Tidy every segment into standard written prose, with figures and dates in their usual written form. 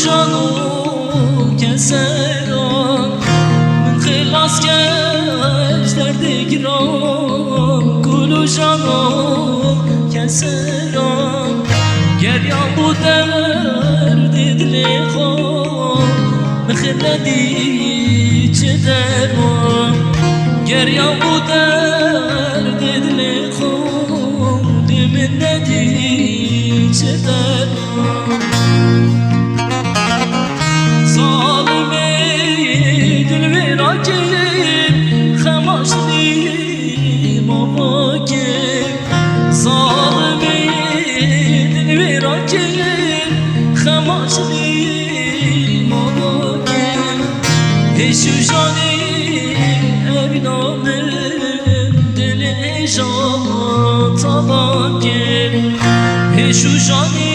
جانو کسران من خلاص کش درد گران گلو جانو کسران گریان بود درد دل خود مخلدی چه درمان گریان بود درد دل خود من ندی چه درمان ظالمی دل براکیم خماشتیم آواکیم ظالمی دل براکیم خماشتیم آواکیم هشو جانی ابنامم دل جان تاباکیم هشو جانی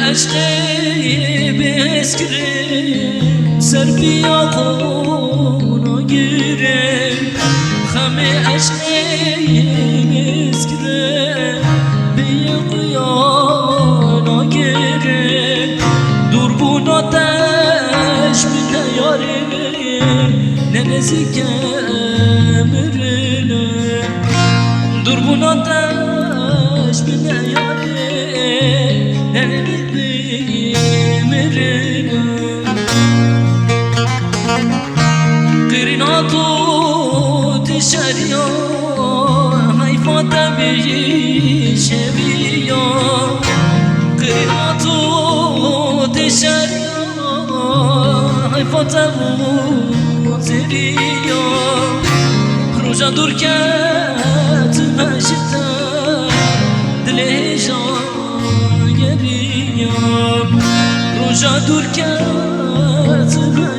عشقی بسکریم سر بیا خونو گیریم خم عشقی بسکریم بیا قیانو گیریم دور بونا دشت نیاریم ننزیکم رینیم دور بونا دشت نیاریم ننزیکم قريناتو تشريا ما يفوت بيجي شبيا قريناتو تشريا ما يفوت بوزريا خروجا دور كات مجدا دليجا يبيا خروجا دور كات مجدا